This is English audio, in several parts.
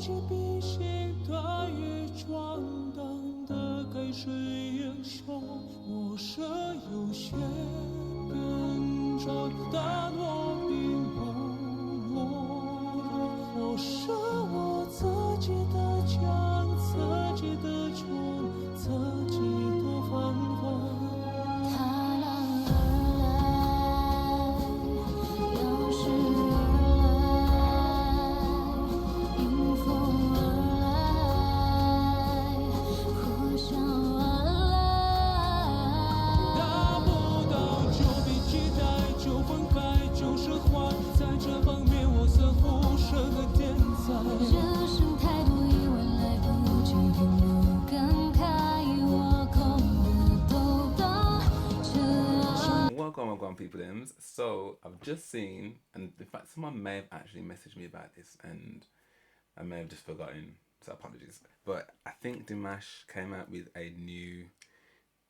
己披星戴月闯荡的盖世英雄。我是有些跟着，但我并不懦弱。我是我自己的江，自己的船，自己的繁华。踏浪而来，摇石而来，迎风而来，呼啸而来。达不到就别期待，就分开就释怀。在这方面我似乎是个天才。人生太多疑问，来不及停留感慨，我空的都当尘埃。Welcome, people. So I've just seen, and in fact, someone may have actually messaged me about this, and I may have just forgotten. So apologies. But I think Dimash came out with a new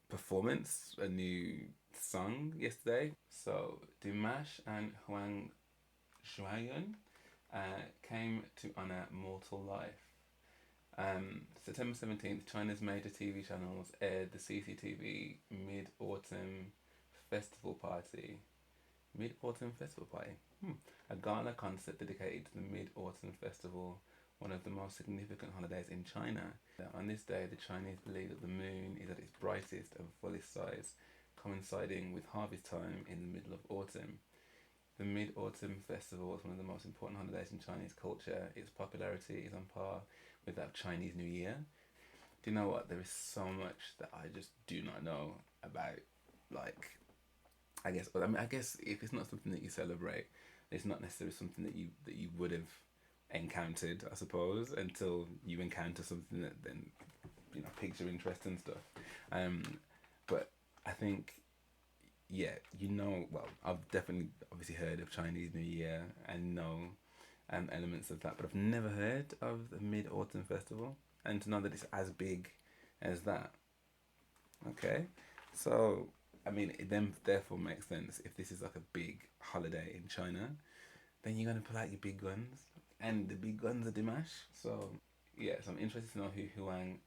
performance, a new song yesterday. So Dimash and Huang Xiaoyun came to honour mortal life. September 17th, China's major TV channels aired the CCTV Mid-Autumn Festival Party. Mid-Autumn Festival Party? A gala concert dedicated to the Mid-Autumn Festival, one of the most significant holidays in China. On this day, the Chinese believe that the moon is at its brightest and fullest size, coinciding with harvest time in the middle of autumn. The Mid-Autumn Festival is one of the most important holidays in Chinese culture. Its popularity is on par with that of Chinese New Year. Do you know what? There is so much that I just do not know about, like, I guess if it's not something that you celebrate, it's not necessarily something that you would have encountered, I suppose, until you encounter something that then, you know, piques your interest and stuff. But I think, yeah, well, I've definitely obviously heard of Chinese New Year and know elements of that, but I've never heard of the Mid-Autumn Festival, and to know that it's as big as that. Okay, so I mean, it then therefore makes sense, if this is like a big holiday in China, then you're gonna pull out your big guns, and the big guns are Dimash. So yeah, so I'm interested to know who Huang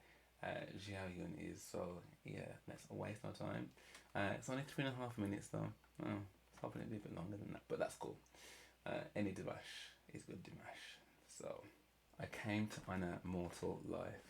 Xiaoyun is. So yeah, let's waste no time. It's only 3.5 minutes though. Oh, I was hoping it'd be a bit longer than that, but that's cool. Any Dimash is good Dimash. So I came to honour mortal life.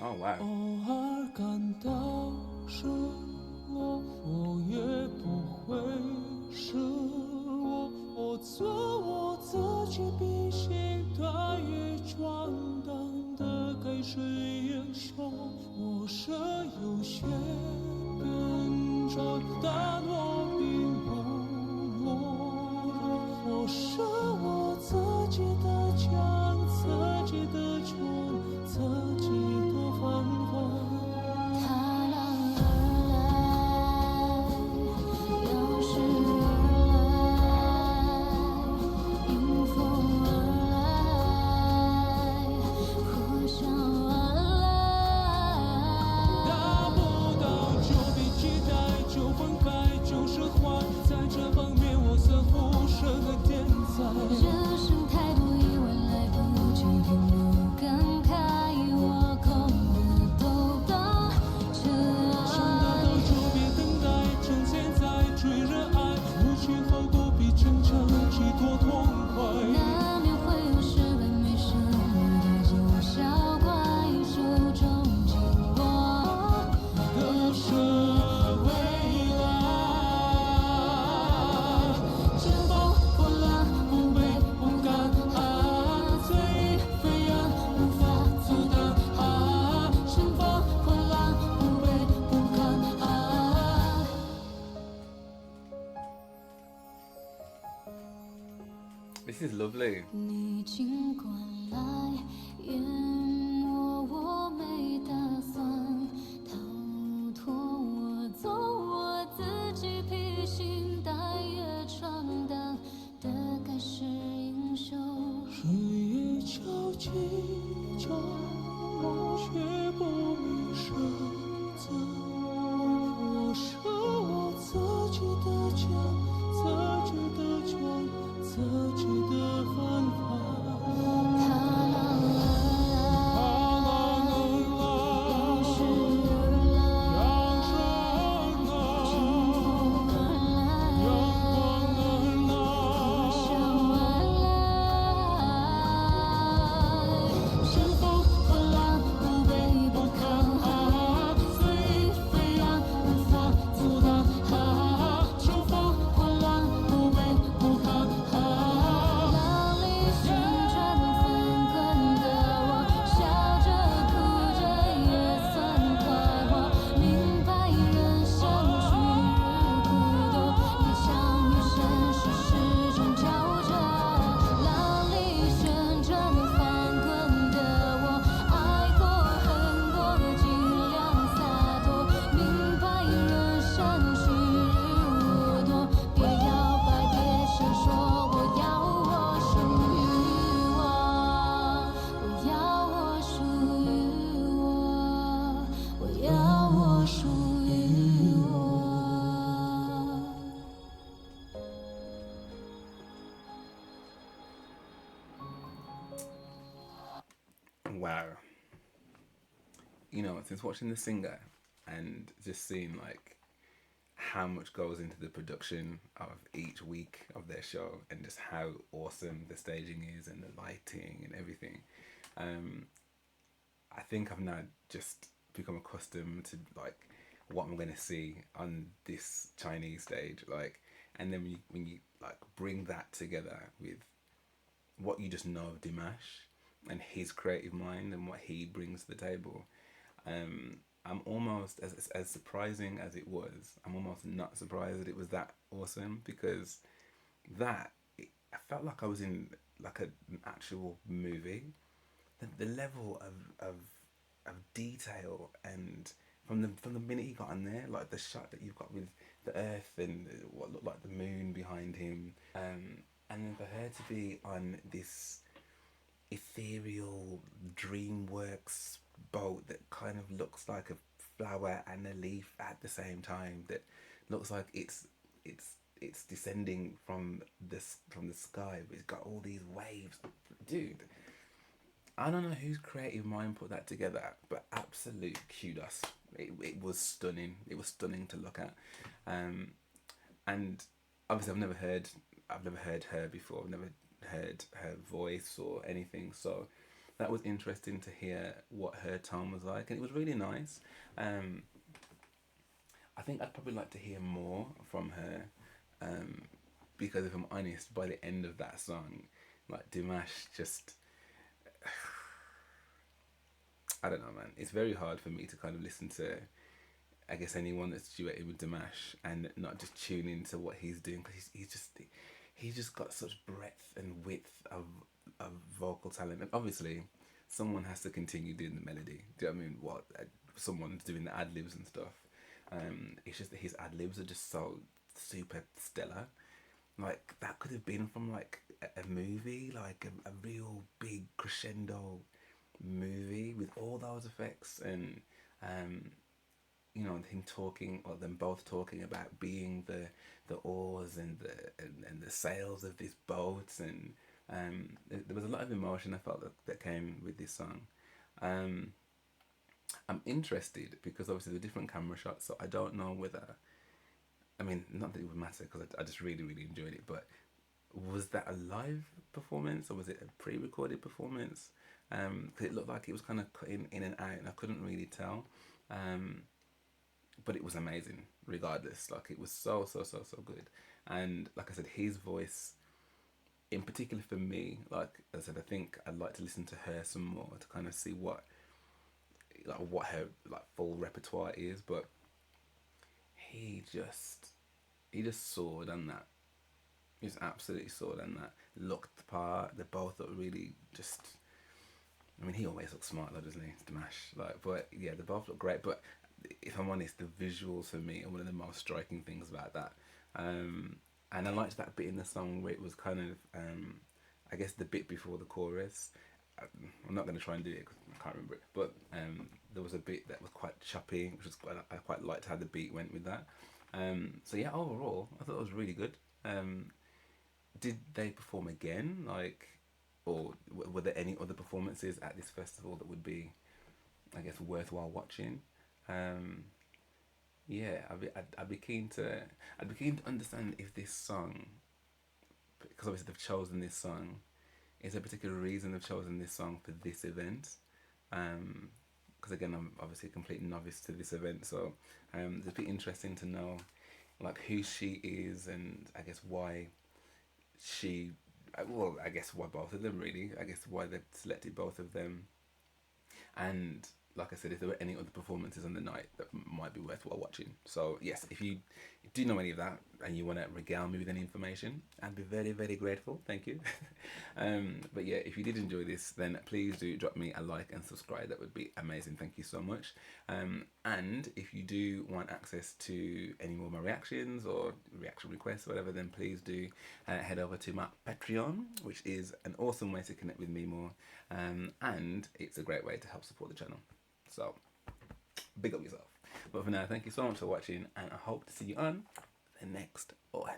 Oh wow. 偶尔感到失落，我也不会是我。我做我自己，披星戴月闯荡的盖世英雄。我是有些跟着，但我并不懦弱。我是我自己的江，自己的船，自己的繁华。踏浪而来，摇石而来，迎风而来，呼啸而来。达不到就别期待，就分开就释怀。在这方面我似乎是个天才。人生太多疑问，来不及停留感慨，我空的都当尘想得到埃。就别等待，趁现在追热爱，无需后果比真诚寄托痛快。难免会有失败，没什么大惊小怪，手中紧握的是未来，前方破浪不卑不甘啊，随意飞扬无法阻挡啊，前方破浪不卑不甘啊。This is lovely. 你尽管来淹没，我没打算逃脱。我做我自己，披星戴月闯荡的盖世英雄。日夜交集，角落却不明。wow. Since watching The Singer and just seeing like how much goes into the production of each week of their show and just how awesome the staging is and the lighting and everything, I think I've now just become accustomed to like what I'm gonna see on this Chinese stage, like, and then when you like bring that together with what you just know of Dimash and his creative mind and what he brings to the table, I'm almost as surprising as it was. I'm almost not surprised that it was that awesome, because I felt like I was in like an actual movie. The level of detail, and from the minute he got on there, like the shot that you've got with the earth and what looked like the moon behind him, and then for her to be on this ethereal DreamWorks boat that kind of looks like a flower and a leaf at the same time, that looks like it's descending from the sky, but it's got all these waves, dude. I don't know whose creative mind put that together, but absolute kudos. It was stunning. It was stunning to look at, and obviously I've never heard her before. I've never heard her voice or anything, so that was interesting to hear what her tone was like, and it was really nice. I think I'd probably like to hear more from her, because if I'm honest, by the end of that song, like Dimash just, I don't know, man. It's very hard for me to kind of listen to, I guess, anyone that's duetting with Dimash and not just tune into what he's doing, because he's just got such breadth and width of vocal talent. And obviously, someone has to continue doing the melody. Do you know what I mean? Someone's doing the ad libs and stuff. It's just that his ad libs are just so super stellar. Like, that could have been from like a movie, like a real big crescendo movie with all those effects, and him talking, or them both talking about being the oars and the sails of this boat, and there was a lot of emotion I felt that came with this song. I'm interested because obviously the different camera shots, so I don't know whether, I mean, not that it would matter because I just really, really enjoyed it, but was that a live performance or was it a pre-recorded performance? Because it looked like it was kind of cut in and out, and I couldn't really tell. But it was amazing regardless. Like, it was so good. And like I said, his voice in particular for me, like I said, I think I'd like to listen to her some more to kind of see what her like full repertoire is, but he just soared on that. He just absolutely soared on that. Looked the part. They both look really just, I mean, he always looks smart, though, doesn't he, Dimash? Like, but yeah, they both look great. But if I'm honest, the visuals for me are one of the most striking things about that. And I liked that bit in the song where it was kind of, I guess, the bit before the chorus. I'm not going to try and do it because I can't remember it. But there was a bit that was quite choppy, which was I quite liked how the beat went with that. So yeah, overall, I thought it was really good. Did they perform again, like, or were there any other performances at this festival that would be, I guess, worthwhile watching? Yeah, I'd be keen to understand if this song, because obviously they've chosen this song, is there a particular reason they've chosen this song for this event? Because again, I'm obviously a complete novice to this event, so it'd be interesting to know like who she is, and I guess why she, well, I guess why both of them really. I guess why they've selected both of them, and like I said, if there were any other performances on the night that might be worthwhile watching. So yes, if you do know any of that and you want to regale me with any information, I'd be very, very grateful. Thank you. But yeah, if you did enjoy this, then please do drop me a like and subscribe. That would be amazing. Thank you so much. And if you do want access to any more of my reactions or reaction requests or whatever, then please do head over to my Patreon, which is an awesome way to connect with me more. And it's a great way to help support the channel. So, big up yourself. But for now, thank you so much for watching, and I hope to see you on the next one.